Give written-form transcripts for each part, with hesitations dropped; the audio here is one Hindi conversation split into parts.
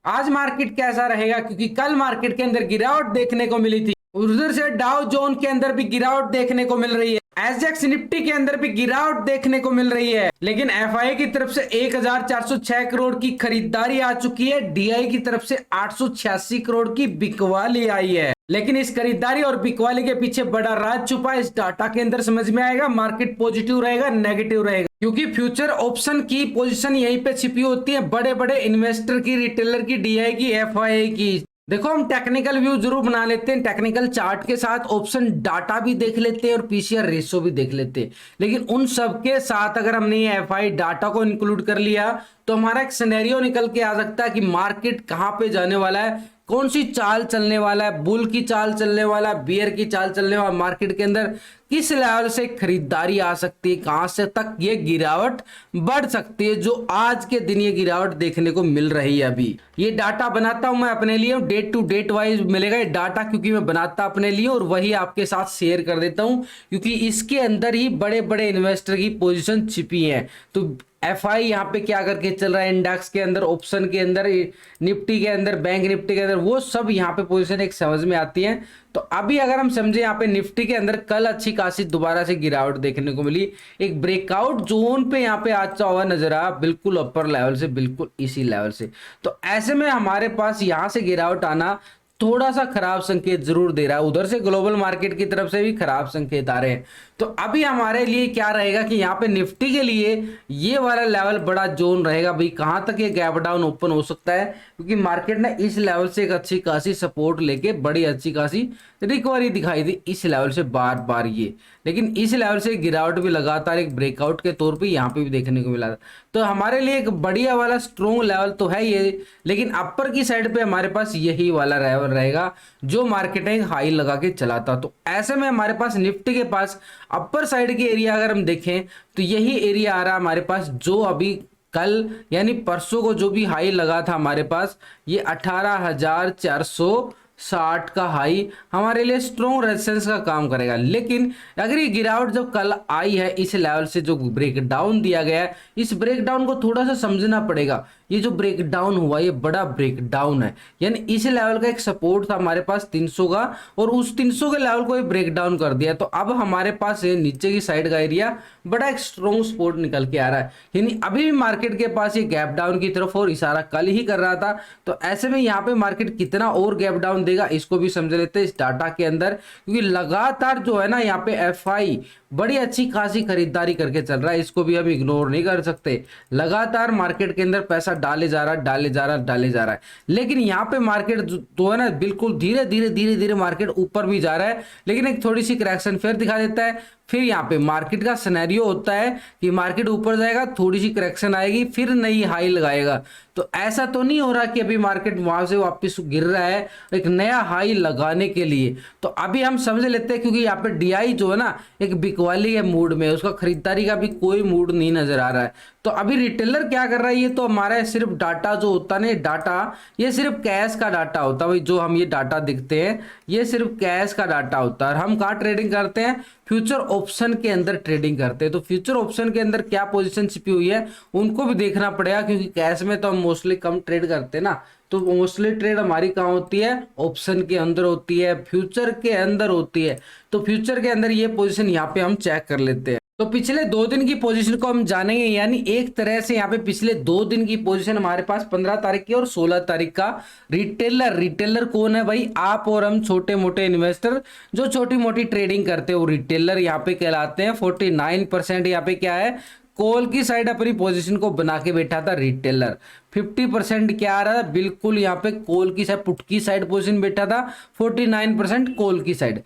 आज मार्केट कैसा रहेगा, क्योंकि कल मार्केट के अंदर गिरावट देखने को मिली थी। उधर से डाउ जोन के अंदर भी गिरावट देखने को मिल रही है, एसजेक्स निफ्टी के अंदर भी गिरावट देखने को मिल रही है। लेकिन एफआई की तरफ से 1406 करोड़ की खरीदारी आ चुकी है, डीआई की तरफ से 886 करोड़ की बिकवाली आई है। लेकिन इस खरीदारी और बिकवाली के पीछे बड़ा राज छुपा है, इस डाटा के अंदर समझ में आएगा। मार्केट पॉजिटिव रहेगा, नेगेटिव रहेगा, क्योंकि फ्यूचर ऑप्शन की पोजीशन यहीं पे छिपी होती है, बड़े बड़े इन्वेस्टर की, रिटेलर की, डीआई की, एफआई की। देखो, हम टेक्निकल व्यू जरूर बना लेते हैं, टेक्निकल चार्ट के साथ ऑप्शन डाटा भी देख लेते हैं और पीसीआर रेशो भी देख लेते हैं। लेकिन उन सब के साथ अगर हमने ये एफआई डाटा को इंक्लूड कर लिया तो हमारा एक सिनेरियो निकल के आ सकता है कि मार्केट कहां पे जाने वाला है, कौन सी चाल चलने वाला है, बुल की चाल चलने वाला है, बियर की चाल चलने वाला, मार्केट के अंदर किस लेवल से खरीदारी आ सकती है, कहां से तक ये गिरावट बढ़ सकती है, जो आज के दिन ये गिरावट देखने को मिल रही है। अभी ये डाटा बनाता हूं मैं अपने लिए, डेट टू डेट वाइज मिलेगा ये डाटा, क्योंकि मैं बनाता अपने लिए और वही आपके साथ शेयर कर देता हूं, क्योंकि इसके अंदर ही बड़े बड़े इन्वेस्टर की पोजीशन छिपी है। तो एफआई यहाँ पे क्या करके चल रहा है, इंडेक्स के अंदर, ऑप्शन के अंदर, निफ्टी के अंदर, बैंक निफ्टी के अंदर, वो सब यहाँ पे पोजीशन एक समझ में आती है। तो अभी अगर हम समझे, यहाँ पे निफ्टी के अंदर कल अच्छी खासी दोबारा से गिरावट देखने को मिली, एक ब्रेकआउट जोन पे यहाँ पे आता हुआ नजर आया, बिल्कुल अपर लेवल से, बिल्कुल इसी लेवल से। तो ऐसे में हमारे पास यहाँ से गिरावट आना थोड़ा सा खराब संकेत जरूर दे रहा है, उधर से ग्लोबल मार्केट की तरफ से भी खराब संकेत आ रहे हैं। तो अभी हमारे लिए क्या रहेगा कि यहाँ पे निफ्टी के लिए ये वाला लेवल बड़ा जोन रहेगा भाई, कहां तक ये गैप डाउन ओपन हो सकता है, क्योंकि मार्केट ने इस लेवल से एक अच्छी खासी सपोर्ट लेके बड़ी अच्छी खासी रिकवरी दिखाई दी इस लेवल से बार बार ये। लेकिन इस लेवल से गिरावट भी लगातार एक ब्रेकआउट के तौर पे यहाँ पे भी देखने को मिला था। तो हमारे लिए एक बढ़िया वाला स्ट्रॉन्ग लेवल तो है ये, लेकिन अपर की साइड पे हमारे पास यही वाला लेवल रहेगा जो मार्केट ने हाई लगा के चलाता। तो ऐसे में हमारे पास निफ्टी के पास अपर साइड की एरिया अगर हम देखें तो यही एरिया आ रहा है हमारे पास, जो अभी कल यानी परसों को जो भी हाई लगा था हमारे पास, ये 18,460 का हाई हमारे लिए स्ट्रॉन्ग रेजिस्टेंस का काम करेगा। लेकिन अगर ये गिरावट जब कल आई है इस लेवल से, जो ब्रेकडाउन दिया गया है, इस ब्रेकडाउन को थोड़ा सा समझना पड़ेगा। ये जो ब्रेकडाउन हुआ ये बड़ा ब्रेकडाउन है, यानी इस लेवल का एक सपोर्ट था हमारे पास 300 का, और उस 300 के लेवल को ये ब्रेकडाउन कर दिया। तो अब हमारे पास ये नीचे की साइड का एरिया बड़ा एक स्ट्रॉन्ग सपोर्ट निकल के आ रहा है, यानी अभी भी मार्केट के पास ये गैप डाउन की तरफ और इशारा कल ही कर रहा था। तो ऐसे में यहाँ पे मार्केट कितना और गैप डाउन देगा इसको भी समझ लेते हैं इस डाटा के अंदर, क्योंकि लगातार जो है ना यहाँ पे एफआई बड़ी अच्छी खासी खरीदारी करके चल रहा है, इसको भी हम इग्नोर नहीं कर सकते। लगातार मार्केट के अंदर पैसा डाले जा रहा है, डाले जा रहा है, डाले जा रहा है। लेकिन यहाँ पे मार्केट तो है ना, बिल्कुल धीरे धीरे धीरे धीरे मार्केट ऊपर भी जा रहा है, लेकिन एक थोड़ी सी करेक्शन फिर दिखा देता है। फिर यहाँ पे मार्केट का सिनेरियो होता है कि मार्केट ऊपर जाएगा, थोड़ी सी करेक्शन आएगी, फिर नई हाई लगाएगा। तो ऐसा तो नहीं हो रहा कि अभी मार्केट वहां से वापस गिर रहा है एक नया हाई लगाने के लिए। तो अभी हम समझ लेते हैं, क्योंकि यहाँ पे डीआई जो है ना एक बिकवाली के मूड में, उसका खरीदारी का भी कोई मूड नहीं नजर आ रहा है। तो अभी रिटेलर क्या कर रहा है, ये तो हमारा सिर्फ डाटा जो होता है ना, डाटा ये सिर्फ कैश का डाटा होता है भाई, जो हम ये डाटा दिखते हैं ये सिर्फ कैश का डाटा होता है। और हम कहाँ ट्रेडिंग करते हैं, फ्यूचर ऑप्शन के अंदर ट्रेडिंग करते हैं। तो फ्यूचर ऑप्शन के अंदर क्या पोजीशन छिपी हुई है उनको भी देखना पड़ेगा, क्योंकि कैश में तो हम मोस्टली कम ट्रेड करते हैं ना। तो मोस्टली ट्रेड हमारी कहाँ होती है, ऑप्शन के अंदर होती है, फ्यूचर के अंदर होती है। तो फ्यूचर के अंदर ये पोजीशन यहाँ पे हम चेक कर लेते हैं। तो पिछले 2 दिन की पोजीशन को हम जानेंगे, यानी एक तरह से यहाँ पे पिछले 2 दिन की पोजीशन हमारे पास 15 तारीख की और 16 तारीख का। रिटेलर कौन है भाई, आप और हम छोटे मोटे इन्वेस्टर जो छोटी मोटी ट्रेडिंग करते हो, रिटेलर यहाँ पे कहलाते हैं। 49% यहाँ पे क्या है, कॉल की साइड अपनी पोजीशन को बना के बैठा था रिटेलर। 50% क्या आ रहा है, बिल्कुल यहाँ पे कॉल की साइड, पुट की साइड पोजीशन बैठा था। 49% कॉल की साइड।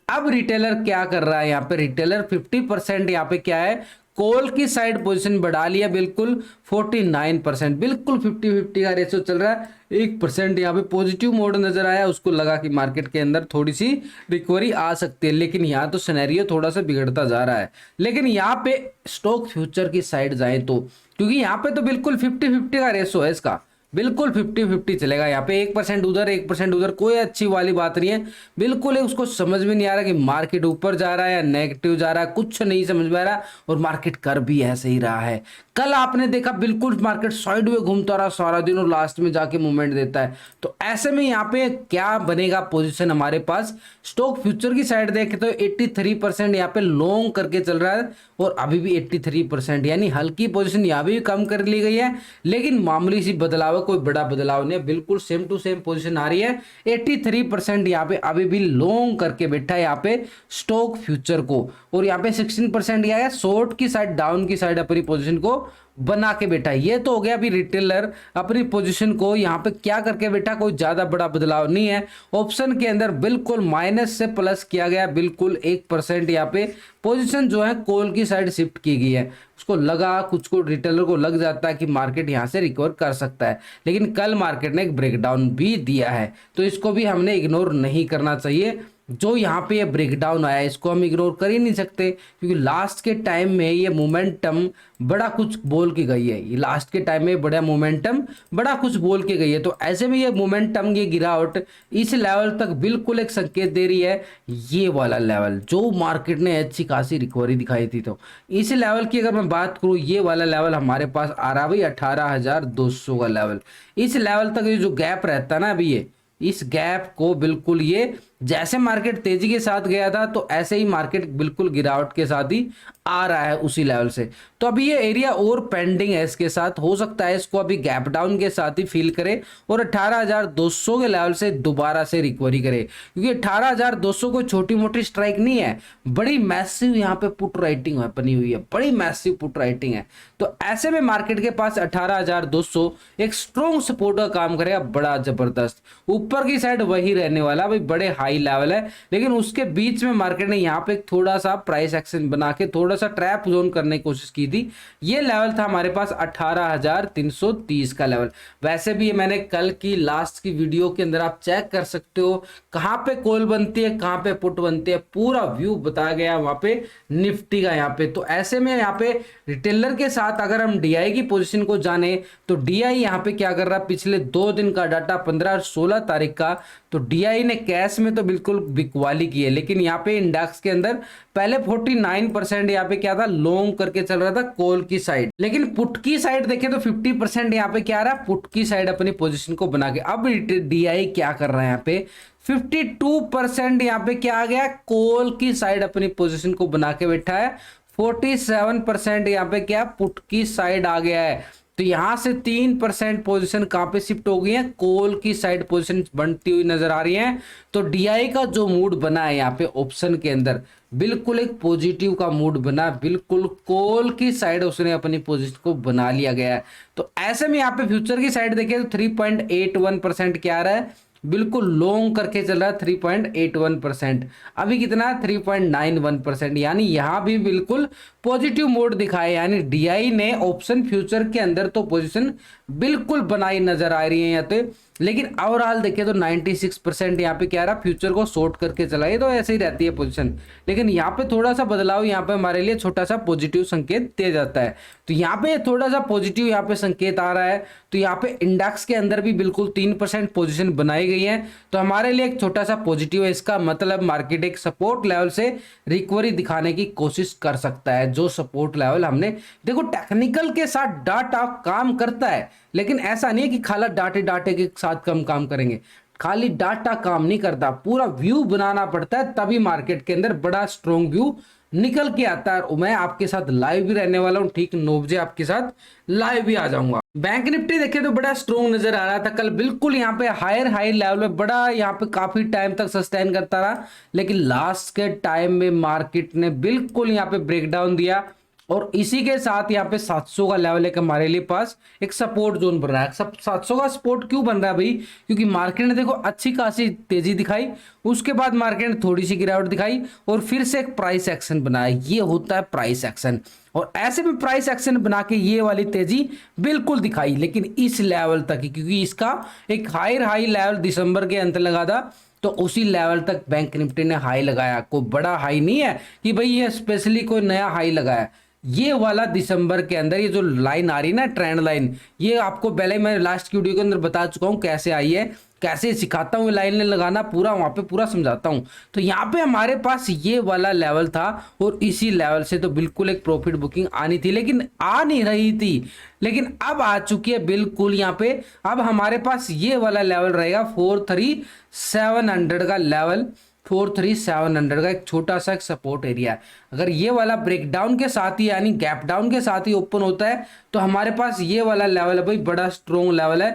अब रिटेलर क्या कर रहा है, यहाँ पे रिटेलर 50% यहाँ पे क्या है, कॉल की साइड पोजीशन बढ़ा लिया, बिल्कुल 49%, बिल्कुल 50-50 का रेशो चल रहा है। 1% यहाँ पे पॉजिटिव मोड नजर आया, उसको लगा कि मार्केट के अंदर थोड़ी सी रिकवरी आ सकती है। लेकिन यहाँ तो सिनेरियो थोड़ा सा बिगड़ता जा रहा है। लेकिन यहाँ पे स्टॉक फ्यूचर की साइड जाए तो, क्योंकि यहाँ पे तो बिल्कुल 50-50 का रेशो है इसका, बिल्कुल 50-50 चलेगा। यहाँ पे 1% उधर 1% उधर, कोई अच्छी वाली बात नहीं है। बिल्कुल उसको समझ में नहीं आ रहा कि मार्केट ऊपर जा रहा है या नेगेटिव जा रहा है, कुछ नहीं समझ में आ रहा। और मार्केट कर भी ऐसे ही रहा है, कल आपने देखा बिल्कुल मार्केट साइड में घूमता रहा सारा दिन और लास्ट में जाके मूवमेंट देता है। तो ऐसे में यहाँ पे क्या बनेगा पोजीशन हमारे पास, स्टॉक फ्यूचर की साइड देखे तो 83% यहाँ पे लॉन्ग करके चल रहा है और अभी भी 83%, यानी हल्की पोजीशन यहाँ भी कम कर ली गई है, लेकिन मामूली सी बदलाव है, कोई बड़ा बदलाव नहीं है, बिल्कुल सेम टू सेम पोजीशन आ रही है। 83% यहाँ पे अभी भी लॉन्ग करके बैठा है यहाँ पे स्टॉक फ्यूचर को, और यहाँ पे 16% यहाँ है शॉर्ट की साइड, डाउन की साइड अपनी पोजीशन को बना के बैठा। ये तो हो गया अभी रिटेलर अपनी पोजीशन को यहाँ पे क्या करके बैठा, कोई ज्यादा बड़ा बदलाव नहीं है। ऑप्शन के अंदर बिल्कुल माइनस से प्लस किया गया, बिल्कुल 1% यहाँ पे पोजीशन जो है कॉल की साइड शिफ्ट की गई है। उसको लगा, कुछ को रिटेलर को लग जाता है कि मार्केट यहाँ से रिकवर कर सकता है, लेकिन कल मार्केट ने एक ब्रेकडाउन भी दिया है, तो इसको भी हमने इग्नोर नहीं करना चाहिए। जो यहाँ पे ये ब्रेकडाउन आया इसको हम इग्नोर कर ही नहीं सकते, क्योंकि लास्ट के टाइम में ये मोमेंटम बड़ा कुछ बोल के गई है, ये लास्ट के टाइम में बड़ा मोमेंटम बड़ा कुछ बोल के गई है। तो ऐसे में ये मोमेंटम, ये गिरावट इस लेवल तक बिल्कुल एक संकेत दे रही है, ये वाला लेवल जो मार्केट ने अच्छी खासी रिकवरी दिखाई थी। तो इस लेवल की अगर मैं बात करूँ, ये वाला लेवल हमारे पास आ रहा भाई 18,200 का लेवल। इस लेवल तक ये जो गैप रहता है ना अभी, ये इस गैप को बिल्कुल, ये जैसे मार्केट तेजी के साथ गया था तो ऐसे ही मार्केट बिल्कुल गिरावट के साथ ही आ रहा है उसी लेवल से। तो अभी ये एरिया और पेंडिंग है, इसके साथ हो सकता है इसको अभी गैप डाउन के साथ ही फील करे और 18,200 के लेवल से दोबारा से रिकवरी करे, क्योंकि 18,200 कोई छोटी मोटी स्ट्राइक नहीं है, बड़ी मैसिव यहाँ पे पुट राइटिंग बनी हुई है, बड़ी मैसिव पुट राइटिंग है। तो ऐसे में मार्केट के पास 18,200 एक स्ट्रॉन्ग सपोर्ट का काम करेगा, बड़ा जबरदस्त। ऊपर की साइड वही रहने वाला भाई, बड़े हाई लेवल है, लेकिन उसके बीच में मार्केट ने यहाँ पे थोड़ा सा प्राइस एक्शन बना के थोड़ा सा ट्रैप जोन करने की कोशिश की थी। ये लेवल था हमारे पास 18,330 का लेवल। वैसे भी मैंने कल की लास्ट की वीडियो के अंदर आप चेक कर सकते हो कहां पे कॉल बनती है, कहां पे पुट बनती है, पूरा व्यू बताया गया वहां पे निफ्टी का यहाँ पे। तो ऐसे में यहाँ पे रिटेलर के साथ अगर हम डीआई की पोजीशन को जाने तो डीआई यहाँ पे क्या कर रहा है, पिछले 2 दिन का डाटा 15 और 16 तारीख का, तो डीआई ने कैश में तो बिल्कुल बिकवाली की है, लेकिन यहाँ पे इंडेक्स के अंदर पहले 49% यहाँ पे क्या था, लॉन्ग करके चल रहा था कॉल की साइड, लेकिन पुट की साइड देखें तो 50% यहाँ पे क्या आ रहा है, पुट की साइड अपनी पोजीशन को बना के। अब डीआई क्या कर रहा है यहाँ पे, 52% यहाँ पे क्या आ गया, कॉल की साइड अपनी पोजीशन को बना के बैठा है, 47% यहाँ पे क्या पुट की साइड आ गया है। तो यहां से 3% पोजीशन कहां पे शिफ्ट हो गई है, कॉल की साइड पोजीशन बनती हुई नजर आ रही है। तो डीआई का जो मूड बना है यहाँ पे ऑप्शन के अंदर, बिल्कुल एक पॉजिटिव का मूड बना, बिल्कुल कॉल की साइड उसने अपनी पोजीशन को बना लिया गया है। तो ऐसे में यहाँ पे फ्यूचर की साइड देखें तो 3.81% क्या आ रहा है, बिल्कुल लॉन्ग करके चल रहा है 3.81%, अभी कितना 3.91%, यानी यहां भी बिल्कुल पॉजिटिव मोड दिखाए, यानी डीआई ने ऑप्शन फ्यूचर के अंदर तो पोजीशन बिल्कुल बनाई नजर आ रही है यहाँ पे। लेकिन ओवरऑल देखें तो 96% यहाँ पे क्या रहा, फ्यूचर को शॉर्ट करके चलाइए तो ऐसे ही रहती है पोजीशन, लेकिन यहाँ पे थोड़ा सा बदलाव यहाँ पे हमारे लिए छोटा सा पॉजिटिव संकेत दे जाता है। तो यहाँ पे थोड़ा सा पॉजिटिव यहाँ पे संकेत आ रहा है, तो यहाँ पे इंडेक्स के अंदर भी बिल्कुल 3% पोजीशन बनाई गई है, तो हमारे लिए एक छोटा सा पॉजिटिव है। इसका मतलब मार्केट एक सपोर्ट लेवल से रिकवरी दिखाने की कोशिश कर सकता है, जो सपोर्ट लेवल हमने देखो टेक्निकल के साथ डाटा काम करता है, लेकिन ऐसा नहीं है कि खाली डाटे के साथ कम काम करेंगे, खाली डाटा काम नहीं करता, पूरा व्यू बनाना पड़ता है, तभी मार्केट के अंदर बड़ा स्ट्रॉन्ग व्यू निकल के आता है। और मैं आपके साथ लाइव भी रहने वाला हूं, ठीक 9 बजे आपके साथ लाइव भी आ जाऊंगा। बैंक निफ्टी देखे तो बड़ा स्ट्रॉन्ग नजर आ रहा था कल, बिल्कुल यहाँ पे हाई लेवल में बड़ा यहाँ पे काफी टाइम तक सस्टेन करता रहा, लेकिन लास्ट के टाइम में मार्केट ने बिल्कुल यहाँ पे ब्रेकडाउन दिया, और इसी के साथ यहाँ पे 700 का लेवल एक हमारे लिए पास एक सपोर्ट जोन बन रहा है। सब 700 का सपोर्ट क्यों बन रहा है भाई, क्योंकि मार्केट ने देखो अच्छी खासी तेजी दिखाई, उसके बाद मार्केट ने थोड़ी सी गिरावट दिखाई और फिर से एक प्राइस एक्शन बनाया, ये होता है प्राइस एक्शन। और ऐसे में प्राइस एक्शन बना के ये वाली तेजी बिल्कुल दिखाई, लेकिन इस लेवल तक ही, क्योंकि इसका एक हाई लेवल दिसंबर के अंत लगा था, तो उसी लेवल तक बैंक निफ्टी ने हाई लगाया, कोई बड़ा हाई नहीं है कि भाई ये स्पेशली कोई नया हाई लगाया। ये वाला दिसंबर के अंदर ये जो लाइन आ रही है ना, ट्रेंड लाइन, ये आपको पहले मैं लास्ट की वीडियो के अंदर बता चुका हूं कैसे आई है। कैसे सिखाता हूँ लाइन लगाना, पूरा वहां पे पूरा समझाता हूँ। तो यहाँ पे हमारे पास ये वाला लेवल था और इसी लेवल से तो बिल्कुल एक प्रॉफिट बुकिंग आनी थी, लेकिन आ नहीं रही थी, लेकिन अब आ चुकी है बिल्कुल यहाँ पे। अब हमारे पास ये वाला लेवल रहेगा 43700 का लेवल, 43700 का एक छोटा सा एक सपोर्ट एरिया है। अगर ये वाला ब्रेकडाउन के साथ ही यानी गैप डाउन के साथ ही ओपन होता है तो हमारे पास ये वाला लेवल है भाई, बड़ा स्ट्रॉन्ग लेवल है।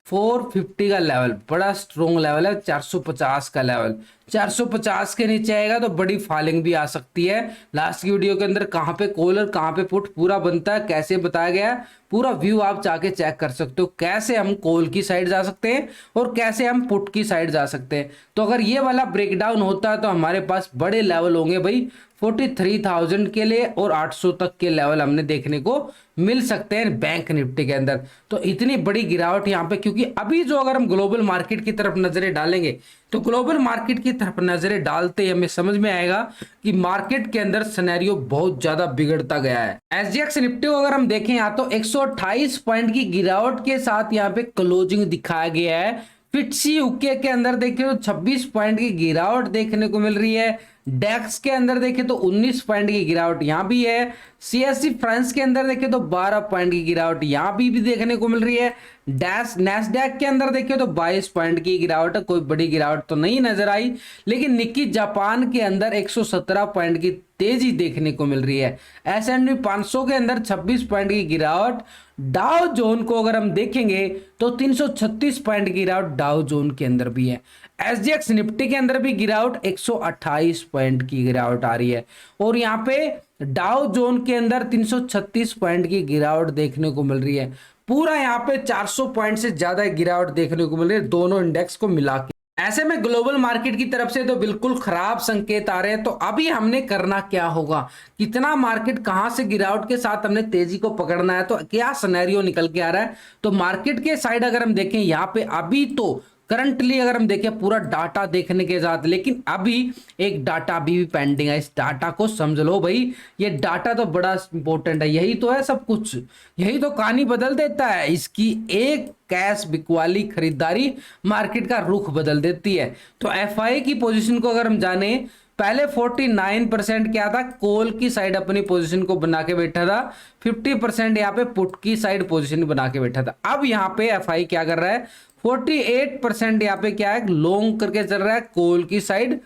450 का लेवल बड़ा स्ट्रॉन्ग लेवल है। 450 का लेवल, 450 के नीचे आएगा तो बड़ी फॉलिंग भी आ सकती है। लास्ट की वीडियो के अंदर कहां पे कॉल और कहां पे पुट पूरा बनता है, कैसे बताया गया है, पूरा व्यू आप जाके चेक कर सकते हो, कैसे हम कॉल की साइड जा सकते हैं और कैसे हम पुट की साइड जा सकते हैं। तो अगर ये वाला ब्रेकडाउन होता है तो हमारे पास बड़े लेवल होंगे भाई 43,000 के लिए, और 800 तक के लेवल हमने देखने को मिल सकते हैं बैंक निफ्टी के अंदर। तो इतनी बड़ी गिरावट यहाँ पे, क्योंकि अभी जो अगर हम ग्लोबल मार्केट की तरफ नजरें डालेंगे तो ग्लोबल मार्केट की तरफ नजरें डालते ही हमें समझ में आएगा कि मार्केट के अंदर सिनेरियो बहुत ज्यादा बिगड़ता गया है। एसजीएक्स निफ्टी को अगर हम देखें यहाँ तो 128 पॉइंट की गिरावट के साथ यहाँ पे क्लोजिंग दिखाया गया है। फिट्सी यूके के अंदर देखें तो 26 पॉइंट की गिरावट देखने को मिल रही है। डेक्स के अंदर देखें तो 19 पॉइंट की गिरावट यहां भी है। सीएससी फ्रांस के अंदर देखें तो 12 पॉइंट की गिरावट यहां भी देखने को मिल रही है। नैस्डैक के अंदर देखें तो 22 पॉइंट की गिरावट है, कोई बड़ी गिरावट तो नहीं नजर आई। लेकिन निक्की जापान के अंदर 117 पॉइंट की तेजी देखने को मिल रही है। S&P 500 के अंदर 26 पॉइंट की गिरावट। डाउ जोन को अगर हम देखेंगे तो 336 पॉइंट की गिरावट डाउ जोन के अंदर भी है। एसजीएक्स निफ्टी के अंदर भी गिरावट 128 पॉइंट की गिरावट आ रही है, और यहाँ पे डाउ जोन के अंदर 336 पॉइंट की गिरावट देखने को मिल रही है। पूरा यहाँ पे 400 पॉइंट से ज्यादा गिरावट देखने को मिल रही है दोनों इंडेक्स को मिला के। ऐसे में ग्लोबल मार्केट की तरफ से तो बिल्कुल खराब संकेत आ रहे हैं। तो अभी हमने करना क्या होगा, कितना मार्केट कहां से गिरावट के साथ हमने तेजी को पकड़ना है, तो क्या सिनेरियो निकल के आ रहा है। तो मार्केट के साइड अगर हम देखें यहाँ पे अभी तो करंटली अगर हम देखें पूरा डाटा देखने के साथ, लेकिन अभी एक डाटा अभी भी पेंडिंग है। इस डाटा को समझ लो भाई, ये डाटा तो बड़ा इंपॉर्टेंट है, यही तो है सब कुछ, यही तो कहानी बदल देता है। इसकी एक कैश बिकवाली खरीदारी मार्केट का रुख बदल देती है। तो एफआई की पोजीशन को अगर हम जाने, पहले 49% क्या था, कॉल की साइड अपनी पोजीशन को बना के बैठा था, 50% यहाँ पे पुट की साइड पोजीशन बना के बैठा था। अब यहाँ पे एफआई क्या कर रहा है, 48% यहाँ पे क्या है, लॉन्ग करके चल रहा है कॉल की साइड,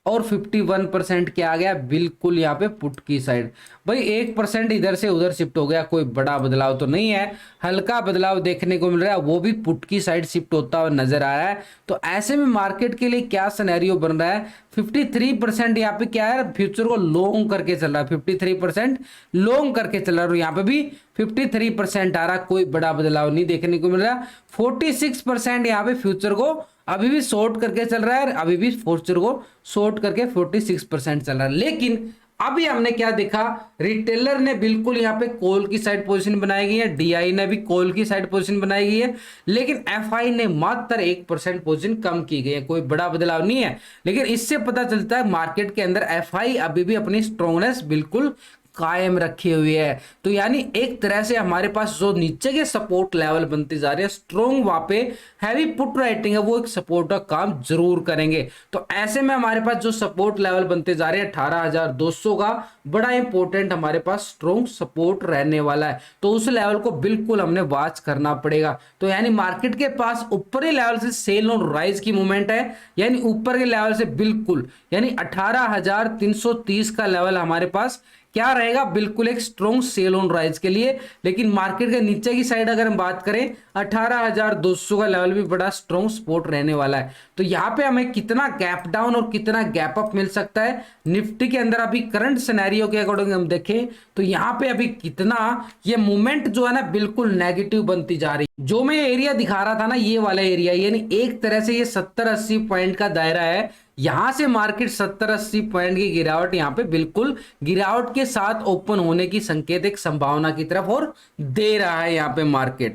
और 51% क्या आ गया, बिल्कुल यहाँ पे पुट की साइड। भाई 1% इधर से उधर शिफ्ट हो गया, कोई बड़ा बदलाव तो नहीं है, हल्का बदलाव देखने को मिल रहा है, वो भी पुट की साइड शिफ्ट होता हुआ नजर आ रहा है। तो ऐसे में मार्केट के लिए क्या सिनेरियो बन रहा है, 53% यहाँ पे क्या है, फ्यूचर को लॉन्ग करके चल रहा है, 53% लॉन्ग करके चल रहा है, और यहाँ पे भी 53% आ रहा, कोई बड़ा बदलाव नहीं देखने को मिल रहा। 46% यहाँ पे फ्यूचर को अभी भी शॉर्ट करके चल रहा है, अभी भी फ्यूचर को शॉर्ट करके 46% चल रहा है। लेकिन अभी हमने क्या देखा, रिटेलर ने बिल्कुल यहाँ पे कॉल की साइड पोजीशन बनाई गई है, डीआई ने भी कॉल की साइड पोजीशन बनाई गई है, लेकिन एफआई ने मात्र 1% पोजीशन कम की गई है, कोई बड़ा बदलाव नहीं है। लेकिन इससे पता चलता है मार्केट के अंदर एफआई अभी भी अपनी स्ट्रॉन्गनेस बिल्कुल कायम रखी हुई है। तो यानी एक तरह से हमारे पास जो नीचे के सपोर्ट लेवल बनते जा रहे हैं स्ट्रॉन्ग, वहां पे हैवी पुट राइटिंग है, वो एक सपोर्ट का काम जरूर करेंगे। तो ऐसे में हमारे पास जो सपोर्ट लेवल बनते जा रहे हैं 18,200 का बड़ा इंपॉर्टेंट हमारे पास स्ट्रॉन्ग सपोर्ट रहने वाला है। तो उस लेवल को बिल्कुल हमने वॉच करना पड़ेगा। तो यानी मार्केट के पास ऊपरी लेवल से सेल ऑन राइज की मूवमेंट है, यानी ऊपर के लेवल से बिल्कुल, यानी 18,330 का लेवल हमारे पास क्या रहेगा, बिल्कुल एक स्ट्रॉन्ग सेल ऑन राइज के लिए। लेकिन मार्केट के नीचे की साइड अगर हम बात करें 18,200 का लेवल भी बड़ा स्ट्रॉन्ग सपोर्ट रहने वाला है। तो यहाँ पे हमें कितना गैप डाउन और कितना गैप अप मिल सकता है निफ्टी के अंदर, अभी करंट सिनेरियो के अकॉर्डिंग हम देखें तो यहाँ पे अभी कितना ये मूवमेंट जो है ना बिल्कुल नेगेटिव बनती जा रही है। जो मैं एरिया दिखा रहा था ना, ये वाला एरिया, यानी एक तरह से ये 70-80 पॉइंट का दायरा है। यहां से मार्केट 70-80 पॉइंट की गिरावट यहां पे बिल्कुल गिरावट के साथ ओपन होने की संकेत एक संभावना की तरफ और दे रहा है यहाँ पे मार्केट।